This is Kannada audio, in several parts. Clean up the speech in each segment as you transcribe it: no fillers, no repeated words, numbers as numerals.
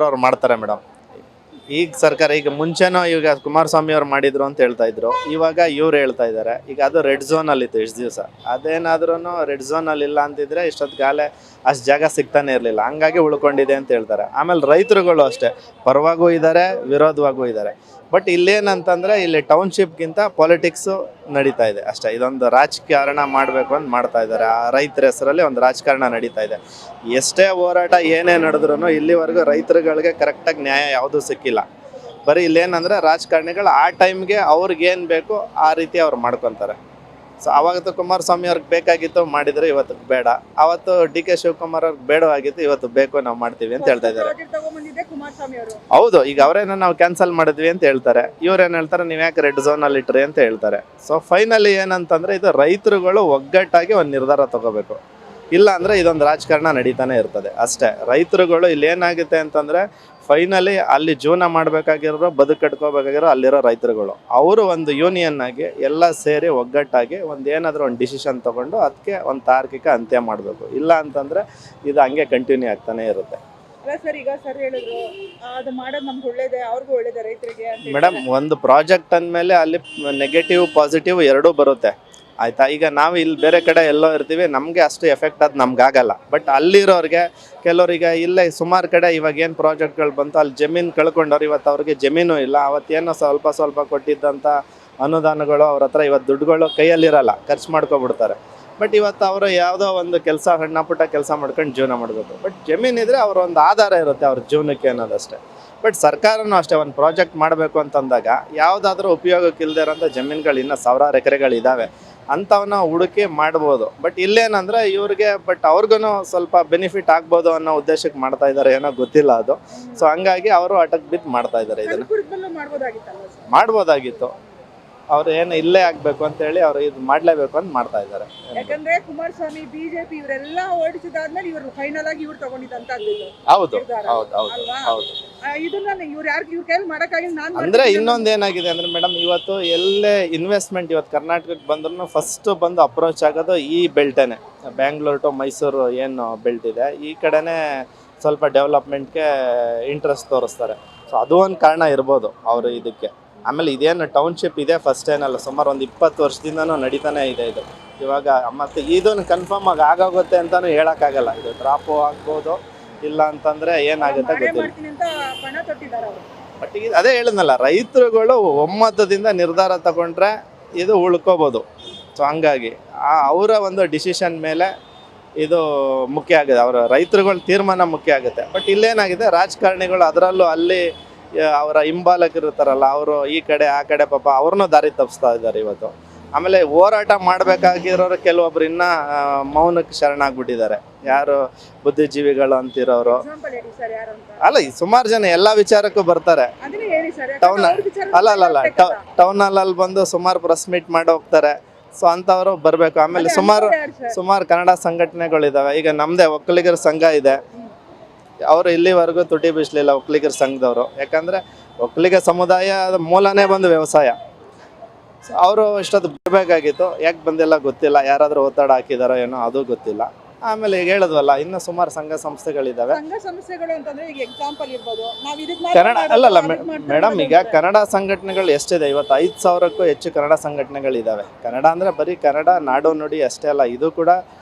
ಅವ್ರು ಮಾಡ್ತಾರೆ ಮೇಡಮ್. ಈಗ ಸರ್ಕಾರ ಈಗ ಮುಂಚೆನೂ ಈಗ ಕುಮಾರಸ್ವಾಮಿ ಅವ್ರು ಮಾಡಿದ್ರು ಅಂತ ಹೇಳ್ತಾ ಇದ್ರು, ಇವಾಗ ಇವ್ರು ಹೇಳ್ತಾ ಇದ್ದಾರೆ. ಈಗ ಅದು ರೆಡ್ ಝೋನಲ್ಲಿ ಇತ್ತು ಇಷ್ಟು ದಿವಸ, ಅದೇನಾದ್ರೂ ರೆಡ್ ಝೋನಲ್ಲಿ ಇಲ್ಲ ಅಂತಿದ್ರೆ ಇಷ್ಟೊತ್ತಿಗಾಲೇ ಅಷ್ಟು ಜಾಗ ಸಿಗ್ತಾನೆ ಇರಲಿಲ್ಲ, ಹಂಗಾಗಿ ಉಳ್ಕೊಂಡಿದೆ ಅಂತ ಹೇಳ್ತಾರೆ. ಆಮೇಲೆ ರೈತರುಗಳು ಅಷ್ಟೇ ಪರವಾಗೂ ಇದ್ದಾರೆ, ವಿರೋಧವಾಗೂ ಇದ್ದಾರೆ. ಬಟ್ ಇಲ್ಲೇನಂತಂದರೆ ಇಲ್ಲಿ ಟೌನ್ಶಿಪ್ಗಿಂತ ಪಾಲಿಟಿಕ್ಸು ನಡೀತಾ ಇದೆ ಅಷ್ಟೇ. ಇದೊಂದು ರಾಜಕಾರಣ ಮಾಡಬೇಕು ಅಂತ ಮಾಡ್ತಾ ಇದ್ದಾರೆ. ಆ ರೈತರ ಹೆಸರಲ್ಲಿ ಒಂದು ರಾಜಕಾರಣ ನಡೀತಾ ಇದೆ. ಎಷ್ಟೇ ಹೋರಾಟ ಏನೇ ನಡೆದ್ರೂ ಇಲ್ಲಿವರೆಗೂ ರೈತರುಗಳಿಗೆ ಕರೆಕ್ಟಾಗಿ ನ್ಯಾಯ ಯಾವುದೂ ಸಿಕ್ಕಿಲ್ಲ. ಬರೀ ಇಲ್ಲೇನಂದರೆ ರಾಜಕಾರಣಿಗಳು ಆ ಟೈಮ್ಗೆ ಅವ್ರಿಗೇನು ಬೇಕು ಆ ರೀತಿ ಅವ್ರು ಮಾಡ್ಕೊತಾರೆ. ಸೊ ಆವತ್ತು ಕುಮಾರಸ್ವಾಮಿ ಅವ್ರಿಗೆ ಬೇಕಾಗಿತ್ತು, ಮಾಡಿದರೆ ಇವತ್ತು ಬೇಡ. ಅವತ್ತು ಡಿ ಕೆ ಶಿವಕುಮಾರ್ ಅವ್ರಿಗೆ ಬೇಡವಾಗಿತ್ತು, ಇವತ್ತು ಬೇಕು, ನಾವು ಮಾಡ್ತೀವಿ ಅಂತ ಹೇಳ್ತಾ ಇದ್ದಾರೆ. ಹೌದು, ಈಗ ಅವರೇನೋ ನಾವು ಕ್ಯಾನ್ಸಲ್ ಮಾಡಿದ್ವಿ ಅಂತ ಹೇಳ್ತಾರೆ, ಇವ್ರೇನು ಹೇಳ್ತಾರೆ ನೀವು ಯಾಕೆ ರೆಡ್ ಝೋನಲ್ಲಿ ಇಟ್ರಿ ಅಂತ ಹೇಳ್ತಾರೆ. ಸೊ ಫೈನಲಿ ಏನಂತಂದರೆ ಇದು ರೈತರುಗಳು ಒಗ್ಗಟ್ಟಾಗಿ ಒಂದು ನಿರ್ಧಾರ ತಗೋಬೇಕು. ಇಲ್ಲ ಅಂದರೆ ಇದೊಂದು ರಾಜಕಾರಣ ನಡೀತಾನೆ ಇರ್ತದೆ ಅಷ್ಟೇ. ರೈತರುಗಳು ಇಲ್ಲಿ ಏನಾಗುತ್ತೆ ಅಂತಂದರೆ ಫೈನಲಿ ಅಲ್ಲಿ ಜೀವನ ಮಾಡಬೇಕಾಗಿರೋ, ಬದುಕು ಕಟ್ಕೋಬೇಕಾಗಿರೋ ಅಲ್ಲಿರೋ ರೈತರುಗಳು ಅವರು ಒಂದು ಯೂನಿಯನ್ ಆಗಿ ಎಲ್ಲ ಸೇರಿ ಒಗ್ಗಟ್ಟಾಗಿ ಒಂದು ಏನಾದರೂ ಒಂದು ಡಿಸಿಷನ್ ತೊಗೊಂಡು ಅದಕ್ಕೆ ಒಂದು ತಾರ್ಕಿಕ ಅಂತ್ಯ ಮಾಡಬೇಕು. ಇಲ್ಲ ಅಂತಂದರೆ ಇದು ಹಂಗೆ ಕಂಟಿನ್ಯೂ ಆಗ್ತಾನೆ ಇರುತ್ತೆ. ಮೇಡಮ್, ಒಂದು ಪ್ರಾಜೆಕ್ಟ್ ಅಂದಮೇಲೆ ಅಲ್ಲಿ ನೆಗೆಟಿವ್ ಪಾಸಿಟಿವ್ ಎರಡೂ ಬರುತ್ತೆ ಆಯಿತಾ. ಈಗ ನಾವು ಇಲ್ಲಿ ಬೇರೆ ಕಡೆ ಎಲ್ಲೋ ಇರ್ತೀವಿ, ನಮಗೆ ಅಷ್ಟು ಎಫೆಕ್ಟ್ ಅದು ನಮ್ಗಾಗಲ್ಲ. ಬಟ್ ಅಲ್ಲಿರೋರಿಗೆ ಕೆಲವ್ರಿಗೆ ಇಲ್ಲೇ ಸುಮಾರು ಕಡೆ ಇವಾಗ ಏನು ಪ್ರಾಜೆಕ್ಟ್ಗಳು ಬಂತು ಅಲ್ಲಿ ಜಮೀನು ಕಳ್ಕೊಂಡವ್ರು, ಇವತ್ತು ಅವ್ರಿಗೆ ಜಮೀನು ಇಲ್ಲ. ಅವತ್ತೇನೋ ಸ್ವಲ್ಪ ಕೊಟ್ಟಿದ್ದಂಥ ಅನುದಾನಗಳು ಅವ್ರ ಹತ್ರ ಇವತ್ತು ದುಡ್ಡುಗಳು ಕೈಯಲ್ಲಿರಲ್ಲ, ಖರ್ಚು ಮಾಡ್ಕೊಬಿಡ್ತಾರೆ. ಬಟ್ ಇವತ್ತು ಅವರು ಯಾವುದೋ ಒಂದು ಕೆಲಸ ಸಣ್ಣ ಪುಟ್ಟ ಕೆಲಸ ಮಾಡ್ಕೊಂಡು ಜೀವನ ಮಾಡಬೇಕು. ಬಟ್ ಜಮೀನಿದ್ರೆ ಅವ್ರ ಒಂದು ಆಧಾರ ಇರುತ್ತೆ ಅವ್ರ ಜೀವನಕ್ಕೆ ಅನ್ನೋದಷ್ಟೇ. ಬಟ್ ಸರ್ಕಾರನೂ ಅಷ್ಟೇ ಒಂದು ಪ್ರಾಜೆಕ್ಟ್ ಮಾಡಬೇಕು ಅಂತಂದಾಗ ಯಾವುದಾದ್ರೂ ಉಪಯೋಗಕ್ಕಿಲ್ಲದೆ ಇರೋಂಥ ಜಮೀನುಗಳು ಇನ್ನೂ ಸಾವಿರಾರು ಎಕರೆಗಳಿದ್ದಾವೆ, ಅಂಥವನ್ನ ಹುಡುಕಿ ಮಾಡ್ಬೋದು. ಬಟ್ ಇಲ್ಲೇನಂದರೆ ಇವ್ರಿಗೆ ಅವ್ರಿಗೂ ಸ್ವಲ್ಪ ಬೆನಿಫಿಟ್ ಆಗ್ಬೋದು ಅನ್ನೋ ಉದ್ದೇಶಕ್ಕೆ ಮಾಡ್ತಾ ಇದ್ದಾರೆ, ಏನೋ ಗೊತ್ತಿಲ್ಲ ಅದು. ಸೊ ಹಂಗಾಗಿ ಅವರು ಅಟಕ್ ಬಿದ್ದು ಮಾಡ್ತಾ ಇದ್ದಾರೆ. ಇದನ್ನು ಮಾಡ್ಬೋದಾಗಿತ್ತು, ಅವ್ರು ಏನು ಇಲ್ಲೇ ಆಗ್ಬೇಕು ಅಂತ ಹೇಳಿ ಅವ್ರು ಇದು ಮಾಡ್ಲೇಬೇಕು ಅಂತ ಮಾಡ್ತಾ ಇದ್ದಾರೆ. ಯಾಕಂದ್ರೆ ಕುಮಾರಸ್ವಾಮಿ ಬಿಜೆಪಿ ಇವರೆಲ್ಲ ಓಡಿಸಿದಾದ್ಮೇಲೆ ಇವರು ಫೈನಲ್ ಆಗಿ ಇವ್ರು ತಗೊಂಡಿದ್ದಂತದ್ದು. ಹೌದು ಹೌದು ಹೌದು ಹೌದು. ಇದನ್ನ ಇವ್ರು ಇವ್ರ ಕೈಲಿ ಮಾಡಕ್ಕಾಗಿಲ್ಲ. ನಾನು ಅಂದ್ರೆ ಇನ್ನೊಂದು ಏನಾಗಿದೆ ಅಂದ್ರೆ ಮೇಡಮ್, ಇವತ್ತು ಎಲ್ಲೇ ಇನ್ವೆಸ್ಟ್ಮೆಂಟ್ ಇವತ್ತು ಕರ್ನಾಟಕಕ್ಕೆ ಬಂದ್ರು ಫಸ್ಟ್ ಬಂದು ಅಪ್ರೋಚ್ ಆಗೋದು ಈ ಬೆಲ್ಟೇನೆ. ಬ್ಯಾಂಗ್ಳೂರ್ ಟು ಮೈಸೂರು ಏನು ಬೆಲ್ಟ್ ಇದೆ, ಈ ಕಡೆನೇ ಸ್ವಲ್ಪ ಡೆವಲಪ್ಮೆಂಟ್ಗೆ ಇಂಟ್ರೆಸ್ಟ್ ತೋರಿಸ್ತಾರೆ. ಸೊ ಅದು ಒಂದು ಕಾರಣ ಇರ್ಬೋದು ಅವರು ಇದಕ್ಕೆ. ಆಮೇಲೆ ಇದೇನು ಟೌನ್ಶಿಪ್ ಇದೆ ಫಸ್ಟ್ ಏನಲ್ಲ, ಸುಮಾರು ಒಂದು 20 ವರ್ಷದಿಂದನೂ ನಡೀತಾನೆ ಇದೆ ಇದು. ಇವಾಗ ಮತ್ತೆ ಇದನ್ನು ಕನ್ಫರ್ಮ್ ಆಗಿ ಆಗೋಗುತ್ತೆ ಅಂತಲೂ ಹೇಳೋಕ್ಕಾಗಲ್ಲ. ಇದು ಡ್ರಾಪು ಆಗ್ಬೋದು, ಇಲ್ಲ ಅಂತಂದರೆ ಏನಾಗುತ್ತೆ ಗೊತ್ತಿಲ್ಲ. ಬಟ್ ಈಗ ಅದೇ ಹೇಳಿದ್ನಲ್ಲ, ರೈತರುಗಳು ಒಮ್ಮತದಿಂದ ನಿರ್ಧಾರ ತಗೊಂಡ್ರೆ ಇದು ಉಳ್ಕೋಬೋದು. ಸೊ ಹಂಗಾಗಿ ಅವರ ಒಂದು ಡಿಸಿಷನ್ ಮೇಲೆ ಇದು ಮುಖ್ಯ ಆಗಿದೆ, ಅವರ ರೈತರುಗಳ ತೀರ್ಮಾನ ಮುಖ್ಯ ಆಗುತ್ತೆ. ಬಟ್ ಇಲ್ಲೇನಾಗಿದೆ, ರಾಜಕಾರಣಿಗಳು ಅದರಲ್ಲೂ ಅಲ್ಲಿ ಅವರ ಹಿಂಬಾಲಕರಿರ್ತಾರಲ್ಲ, ಅವರು ಈ ಕಡೆ ಆ ಕಡೆ ಪಾಪ ಅವ್ರನ್ನೂ ದಾರಿ ತಪ್ಪಿಸ್ತಾ ಇದ್ದಾರೆ ಇವತ್ತು. ಆಮೇಲೆ ಹೋರಾಟ ಮಾಡಬೇಕಾಗಿರೋರು ಕೆಲವೊಬ್ರು ಇನ್ನೂ ಮೌನಕ್ಕೆ ಶರಣಾಗ್ಬಿಟ್ಟಿದ್ದಾರೆ. ಯಾರು ಬುದ್ಧಿಜೀವಿಗಳು ಅಂತಿರೋರು ಅಲ್ಲ, ಸುಮಾರು ಜನ ಎಲ್ಲ ವಿಚಾರಕ್ಕೂ ಬರ್ತಾರೆ. ಟೌನಲ್ಲಿ ಬಂದು ಸುಮಾರು ಪ್ರೆಸ್ ಮೀಟ್ ಮಾಡಿ ಹೋಗ್ತಾರೆ. ಸೊ ಅಂಥವರು ಬರಬೇಕು. ಆಮೇಲೆ ಸುಮಾರು ಕನ್ನಡ ಸಂಘಟನೆಗಳಿದ್ದಾವೆ. ಈಗ ನಮ್ಮದೇ ಒಕ್ಕಲಿಗರ ಸಂಘ ಇದೆ, ಅವರು ಇಲ್ಲಿವರೆಗೂ ತುಟಿ ಬೀಸಲಿಲ್ಲ ಒಕ್ಕಲಿಗರ ಸಂಘದವರು. ಯಾಕಂದರೆ ಒಕ್ಕಲಿಗ ಸಮುದಾಯದ ಮೂಲನೇ ಬಂದು ವ್ಯವಸಾಯ. ಸೊ ಅವರು ಇಷ್ಟೊತ್ತು ಬರಬೇಕಾಗಿತ್ತು, ಯಾಕೆ ಬಂದಿಲ್ಲ ಗೊತ್ತಿಲ್ಲ. ಯಾರಾದರೂ ಒತ್ತಡ ಹಾಕಿದಾರೋ ಏನೋ ಅದು ಗೊತ್ತಿಲ್ಲ. ಆಮೇಲೆ ಈಗ ಹೇಳಿದ್ವಲ್ಲ, ಇನ್ನೂ ಸುಮಾರು ಸಂಘ ಸಂಸ್ಥೆಗಳಿದ್ದಾವೆ. ಕನ್ನಡ ಅಲ್ಲಲ್ಲ ಮೇಡಮ್, ಈಗ ಕನ್ನಡ ಸಂಘಟನೆಗಳು ಎಷ್ಟಿದೆ ಇವತ್ತು? 5,000ಕ್ಕೂ ಹೆಚ್ಚು ಕನ್ನಡ ಸಂಘಟನೆಗಳಿದ್ದಾವೆ. ಕನ್ನಡ ಅಂದರೆ ಬರೀ ಕನ್ನಡ ನಾಡು ನುಡಿ ಅಷ್ಟೇ ಅಲ್ಲ, ಇದು ಕೂಡ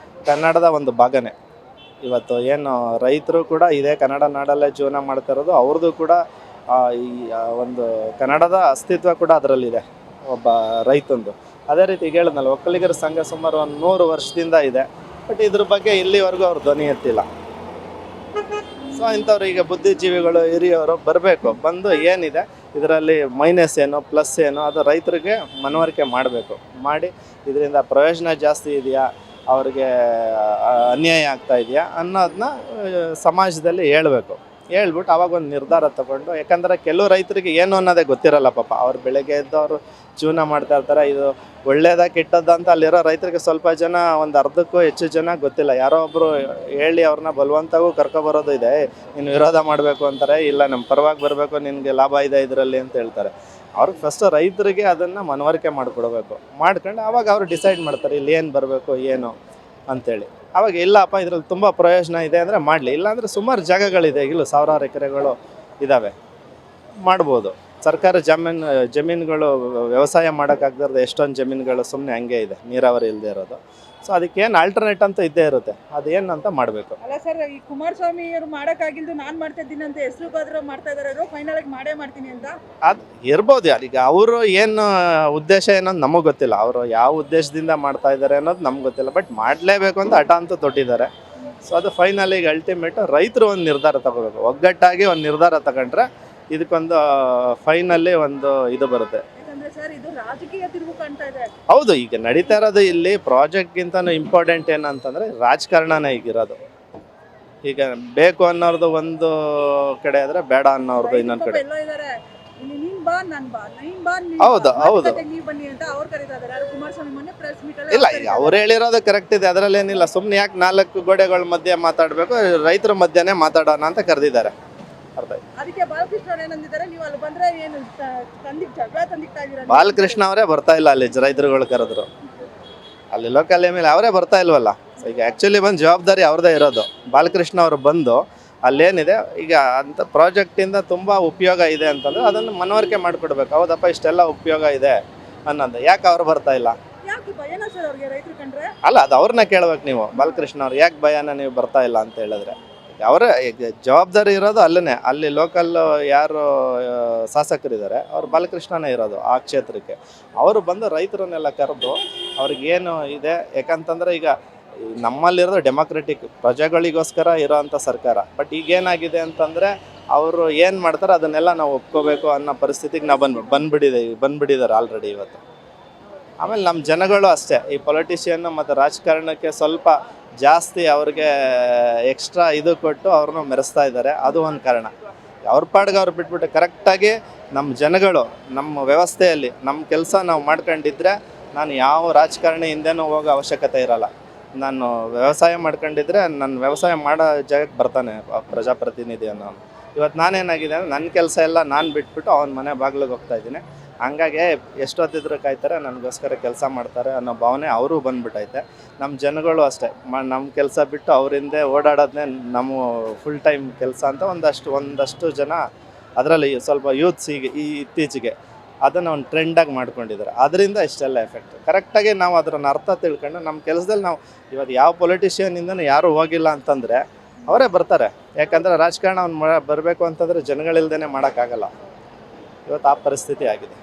ಕನ್ನಡದ ಒಂದು ಭಾಗನೇ. ಇವತ್ತು ಏನು ರೈತರು ಕೂಡ ಇದೇ ಕನ್ನಡ ನಾಡಲ್ಲೇ ಜೀವನ ಮಾಡ್ತಾ ಇರೋದು, ಅವ್ರದ್ದು ಕೂಡ ಈ ಒಂದು ಕನ್ನಡದ ಅಸ್ತಿತ್ವ ಕೂಡ ಅದರಲ್ಲಿದೆ ಒಬ್ಬ ರೈತಂದು. ಅದೇ ರೀತಿ ಈಗ ಹೇಳಿದ್ನಲ್ಲ, ಒಕ್ಕಲಿಗರ ಸಂಘ ಸುಮಾರು ಒಂದು 100 ವರ್ಷದಿಂದ ಇದೆ. ಬಟ್ ಇದ್ರ ಬಗ್ಗೆ ಇಲ್ಲಿವರೆಗೂ ಅವ್ರು ಧ್ವನಿ ಎತ್ತಿಲ್ಲ. ಸೊ ಇಂಥವ್ರು ಈಗ ಬುದ್ಧಿಜೀವಿಗಳು ಹಿರಿಯವರು ಬರಬೇಕು, ಬಂದು ಏನಿದೆ ಇದರಲ್ಲಿ ಮೈನಸ್ ಏನು ಪ್ಲಸ್ ಏನು ಅದು ರೈತರಿಗೆ ಮನವರಿಕೆ ಮಾಡಬೇಕು. ಮಾಡಿ ಇದರಿಂದ ಪ್ರಯೋಜನ ಜಾಸ್ತಿ ಇದೆಯಾ, ಅವ್ರಿಗೆ ಅನ್ಯಾಯ ಆಗ್ತಾ ಇದೆಯಾ ಅನ್ನೋದನ್ನ ಸಮಾಜದಲ್ಲಿ ಹೇಳ್ಬೇಕು. ಹೇಳ್ಬಿಟ್ಟು ಅವಾಗ ಒಂದು ನಿರ್ಧಾರ ತಗೊಂಡು, ಯಾಕಂದರೆ ಕೆಲವು ರೈತರಿಗೆ ಏನು ಅನ್ನೋದೇ ಗೊತ್ತಿರಲ್ಲ ಪಾಪ. ಅವ್ರು ಬೆಳಗ್ಗೆ ಎದ್ದು ಅವರು ಜೀವನ ಮಾಡ್ತಾ ಇರ್ತಾರೆ. ಇದು ಒಳ್ಳೇದಾ ಕೆಟ್ಟದ್ದು ಅಂತ ಅಲ್ಲಿರೋ ರೈತರಿಗೆ ಸ್ವಲ್ಪ ಜನ, ಒಂದು ಅರ್ಧಕ್ಕೂ ಹೆಚ್ಚು ಜನ ಗೊತ್ತಿಲ್ಲ. ಯಾರೋ ಒಬ್ಬರು ಹೇಳಿ ಅವ್ರನ್ನ ಬಲವಂತವೂ ಕರ್ಕೊಬರೋದು ಇದೆ. ನೀನು ವಿರೋಧ ಮಾಡಬೇಕು ಅಂತಾರೆ, ಇಲ್ಲ ನಮ್ಮ ಪರವಾಗಿ ಬರಬೇಕು, ನಿನಗೆ ಲಾಭ ಇದೆ ಇದರಲ್ಲಿ ಅಂತ ಹೇಳ್ತಾರೆ. ಅವ್ರಿಗೆ ಫಸ್ಟ್ ರೈತರಿಗೆ ಅದನ್ನು ಮನವರಿಕೆ ಮಾಡಿಕೊಡ್ಬೇಕು. ಮಾಡ್ಕೊಂಡು ಆವಾಗ ಅವರು ಡಿಸೈಡ್ ಮಾಡ್ತಾರೆ ಇಲ್ಲಿ ಏನು ಬರಬೇಕು ಏನು ಅಂಥೇಳಿ. ಅವಾಗ ಇಲ್ಲಪ್ಪ ಇದ್ರಲ್ಲಿ ತುಂಬ ಪ್ರಯೋಜನ ಇದೆ ಅಂದರೆ ಮಾಡಲಿ, ಇಲ್ಲಾಂದರೆ ಸುಮಾರು ಜಾಗಗಳಿದೆ, ಈಗಲೂ ಸಾವಿರಾರು ಎಕರೆಗಳು ಇದ್ದಾವೆ, ಮಾಡ್ಬೋದು. ಸರ್ಕಾರ ಜಮೀನುಗಳು ವ್ಯವಸಾಯ ಮಾಡೋಕ್ಕಾಗ್ದಿರೋದು ಎಷ್ಟೊಂದು ಜಮೀನುಗಳು ಸುಮ್ಮನೆ ಹಂಗೆ ಇದೆ, ನೀರಾವರಿ ಇಲ್ಲದೆ ಇರೋದು. ಸೊ ಅದಕ್ಕೇನು ಆಲ್ಟರ್ನೇಟ್ ಅಂತ ಇದ್ದೇ ಇರುತ್ತೆ, ಅದೇನು ಅಂತ ಮಾಡಬೇಕು. ಅಲ್ಲ ಸರ್, ಈ ಕುಮಾರಸ್ವಾಮಿ ಅವರು ಮಾಡೋಕ್ಕಾಗಿಲ್ದು ನಾನು ಮಾಡ್ತಾ ಇದ್ದೀನಿ ಅಂತ ಹೆಸರು ಬಾದ್ರು ಮಾಡ್ತಾ ಇದಾರೆ, ಅವರು ಫೈನಲ್ ಆಗಿ ಮಾಡೇ ಮಾಡ್ತೀನಿ ಅಂತ. ಅದು ಇರ್ಬೋದು ಯಾರು. ಈಗ ಅವರು ಏನು ಉದ್ದೇಶ ಏನೋದು ನಮಗೆ ಗೊತ್ತಿಲ್ಲ, ಅವರು ಯಾವ ಉದ್ದೇಶದಿಂದ ಮಾಡ್ತಾ ಇದ್ದಾರೆ ಅನ್ನೋದು ನಮ್ಗೆ ಗೊತ್ತಿಲ್ಲ. ಬಟ್ ಮಾಡಲೇಬೇಕು ಅಂತ ಹಠ ಅಂತೂ ತೊಟ್ಟಿದ್ದಾರೆ. ಸೊ ಅದು ಫೈನಲ್ ಈಗ ಅಲ್ಟಿಮೇಟ್ ರೈತರು ಒಂದು ನಿರ್ಧಾರ ತಗೋಬೇಕು, ಒಗ್ಗಟ್ಟಾಗಿ ಒಂದು ನಿರ್ಧಾರ ತಗೊಂಡ್ರೆ ಇದಕ್ಕೊಂದು ಫೈನಲ್ಲಿ ಒಂದು ಇದು ಬರುತ್ತೆ. ಯಾಕಂದ್ರೆ ಸರ್ ಇದು ರಾಜಕೀಯ ತಿರುವು ಕಾಣ್ತಾ ಇದೆ. ಹೌದು, ಈಗ ನಡೀತಾ ಇರೋದು ಇಲ್ಲಿ ಪ್ರಾಜೆಕ್ಟ್ಗಿಂತನೂ ಇಂಪಾರ್ಟೆಂಟ್ ಏನಂತಂದರೆ ರಾಜಕಾರಣನೇ ಈಗಿರೋದು. ಈಗ ಬೇಕು ಅನ್ನೋರ್ದು ಒಂದು ಕಡೆ ಆದರೆ ಬೇಡ ಅನ್ನೋರ್ದು ಇನ್ನೊಂದು ಕಡೆ. ಎಲ್ಲ ಇದಾರೆ, ಇಲ್ಲಿ ನೀನ್ ಬಾ ನಾನ್ ಬಾ, ನೀನ್ ಬಾ ಹೌದು, ಹೌದು. ನೀವ್ ಬನ್ನಿ ಅಂತ ಅವ್ರು ಕರೀತಾ ಇದಾರೆ. ಯಾರು ಕುಮಾರಸ್ವಾಮಿ ಮೊನ್ನೆ ಪ್ರೆಸ್ ಮೀಟ್ ಇಲ್ಲ, ಈಗ ಅವ್ರು ಹೇಳಿರೋದು ಕರೆಕ್ಟ್ ಇದೆ, ಅದರಲ್ಲೇನಿಲ್ಲ. ಸುಮ್ಮನೆ ಯಾಕೆ 4 ಗೋಡೆಗಳ ಮಧ್ಯೆ ಮಾತಾಡಬೇಕು, ರೈತರ ಮಧ್ಯೆನೇ ಮಾತಾಡೋಣ ಅಂತ ಕರೆದಿದ್ದಾರೆ. ಅರ್ಥ ಆಯ್ತು. ಅದಕ್ಕೆ ಬಾಲಕೃಷ್ಣ ಅವ್ರು ಏನಂದಿದ್ದಾರೆ, ನೀವು ಅಲ್ಲಿ ಬಂದ್ರೆ ಏನು ಜಗಳ ತಂದಿಕ್ತಾ ಇದೀರ. ಬಾಲಕೃಷ್ಣ ಅವರೇ ಬರ್ತಾ ಇಲ್ಲ ಅಲ್ಲಿ, ರೈತರುಗಳು ಕರೆದ್ರು ಅಲ್ಲಿ ಲೋಕಲ್ ಮೇಲೆ ಅವರೇ ಬರ್ತಾ ಇಲ್ವಲ್ಲ. ಈಗ ಆ್ಯಕ್ಚುಲಿ ಬಂದು ಜವಾಬ್ದಾರಿ ಅವ್ರದ್ದೇ ಇರೋದು. ಬಾಲಕೃಷ್ಣ ಅವರು ಬಂದು ಅಲ್ಲೇನಿದೆ ಈಗ ಅಂತ ಪ್ರಾಜೆಕ್ಟಿಂದ ತುಂಬ ಉಪಯೋಗ ಇದೆ ಅಂತಂದರೆ ಅದನ್ನು ಮನವರಿಕೆ ಮಾಡಿಕೊಡ್ಬೇಕು. ಹೌದಪ್ಪ ಇಷ್ಟೆಲ್ಲ ಉಪಯೋಗ ಇದೆ ಅನ್ನೋದು. ಯಾಕೆ ಅವ್ರು ಬರ್ತಾ ಇಲ್ಲ? ಯಾಕೆ ಭಯನ ಸರ್ ಅವ್ರಿಗೆ ರೈತರು ಕಂಡ್ರೆ? ಅಲ್ಲ, ಅದು ಅವ್ರನ್ನ ಕೇಳ್ಬೇಕು ನೀವು, ಬಾಲಕೃಷ್ಣ ಅವ್ರು ಯಾಕೆ ಭಯನ ನೀವು ಬರ್ತಾ ಇಲ್ಲ ಅಂತ ಹೇಳಿದ್ರೆ. ಅವರೇ ಈಗ ಜವಾಬ್ದಾರಿ ಇರೋದು ಅಲ್ಲೇ, ಅಲ್ಲಿ ಲೋಕಲ್ ಯಾರು ಶಾಸಕರಿದ್ದಾರೆ ಅವ್ರು ಬಾಲಕೃಷ್ಣನೇ ಇರೋದು ಆ ಕ್ಷೇತ್ರಕ್ಕೆ. ಅವರು ಬಂದು ರೈತರನ್ನೆಲ್ಲ ಕರೆದು ಅವ್ರಿಗೇನು ಇದೆ, ಯಾಕಂತಂದರೆ ಈಗ ನಮ್ಮಲ್ಲಿರೋದು ಡೆಮೋಕ್ರೆಟಿಕ್ ಪ್ರಜೆಗಳಿಗೋಸ್ಕರ ಇರೋವಂಥ ಸರ್ಕಾರ. ಬಟ್ ಈಗೇನಾಗಿದೆ ಅಂತಂದರೆ ಅವರು ಏನು ಮಾಡ್ತಾರೆ ಅದನ್ನೆಲ್ಲ ನಾವು ಒಪ್ಕೋಬೇಕು ಅನ್ನೋ ಪರಿಸ್ಥಿತಿಗೆ ನಾವು ಬಂದ್ಬಿಟ್ಟಿದ್ದಾರೆ ಆಲ್ರೆಡಿ ಇವತ್ತು. ಆಮೇಲೆ ನಮ್ಮ ಜನಗಳು ಅಷ್ಟೇ, ಈ ಪೊಲಿಟಿಷಿಯನ್ನು ಮತ್ತು ರಾಜಕಾರಣಕ್ಕೆ ಸ್ವಲ್ಪ ಜಾಸ್ತಿ ಅವ್ರಿಗೆ ಎಕ್ಸ್ಟ್ರಾ ಇದು ಕೊಟ್ಟು ಅವ್ರನ್ನ ಮೆರೆಸ್ತಾ ಇದ್ದಾರೆ. ಅದು ಒಂದು ಕಾರಣ. ಅವ್ರ ಪಾಡ್ಗೆ ಅವ್ರು ಬಿಟ್ಬಿಟ್ಟು ಕರೆಕ್ಟಾಗಿ ನಮ್ಮ ಜನಗಳು ನಮ್ಮ ವ್ಯವಸ್ಥೆಯಲ್ಲಿ ನಮ್ಮ ಕೆಲಸ ನಾವು ಮಾಡ್ಕೊಂಡಿದ್ರೆ ನಾನು ಯಾವ ರಾಜಕಾರಣಿ ಹಿಂದೆನೂ ಹೋಗೋ ಅವಶ್ಯಕತೆ ಇರೋಲ್ಲ. ನಾನು ವ್ಯವಸಾಯ ಮಾಡ್ಕೊಂಡಿದ್ರೆ ನನ್ನ ವ್ಯವಸಾಯ ಮಾಡೋ ಜಾಗಕ್ಕೆ ಬರ್ತಾನೆ ಪ್ರಜಾಪ್ರತಿನಿಧಿ ಅನ್ನೋ. ಇವತ್ತು ನಾನೇನಾಗಿದೆ ಅಂದರೆ ನನ್ನ ಕೆಲಸ ಎಲ್ಲ ನಾನು ಬಿಟ್ಬಿಟ್ಟು ಅವನ ಮನೆ ಬಾಗಿಲಿಗೆ ಹೋಗ್ತಾಯಿದ್ದೀನಿ. ಹಂಗಾಗಿ ಎಷ್ಟೊತ್ತಿದ್ರು ಕಾಯ್ತಾರೆ, ನನಗೋಸ್ಕರ ಕೆಲಸ ಮಾಡ್ತಾರೆ ಅನ್ನೋ ಭಾವನೆ ಅವರು ಬಂದ್ಬಿಟ್ಟೈತೆ. ನಮ್ಮ ಜನಗಳು ಅಷ್ಟೇ, ನಮ್ಮ ಕೆಲಸ ಬಿಟ್ಟು ಅವರಿಂದ ಓಡಾಡೋದನ್ನೇ ನಮ್ಮ ಫುಲ್ ಟೈಮ್ ಕೆಲಸ ಅಂತ ಒಂದಷ್ಟು ಜನ, ಅದರಲ್ಲಿ ಸ್ವಲ್ಪ ಯೂತ್ಸ್ ಈ ಇತ್ತೀಚೆಗೆ ಅದನ್ನು ಒಂದು ಟ್ರೆಂಡಾಗಿ ಮಾಡ್ಕೊಂಡಿದ್ದಾರೆ. ಅದರಿಂದ ಇಷ್ಟೆಲ್ಲ ಎಫೆಕ್ಟ್. ಕರೆಕ್ಟಾಗಿ ನಾವು ಅದನ್ನು ಅರ್ಥ ತಿಳ್ಕೊಂಡು ನಮ್ಮ ಕೆಲಸದಲ್ಲಿ ನಾವು ಇವತ್ತು ಯಾವ ಪೊಲಿಟಿಷಿಯನಿಂದನೂ ಯಾರೂ ಹೋಗಿಲ್ಲ ಅಂತಂದರೆ ಅವರೇ ಬರ್ತಾರೆ. ಯಾಕಂದರೆ ರಾಜಕಾರಣ ಅವ್ನು ಬರಬೇಕು ಅಂತಂದರೆ ಜನಗಳಿಲ್ದೇ ಮಾಡೋಕ್ಕಾಗಲ್ಲ. ಇವತ್ತು ಆ ಪರಿಸ್ಥಿತಿ ಆಗಿದೆ.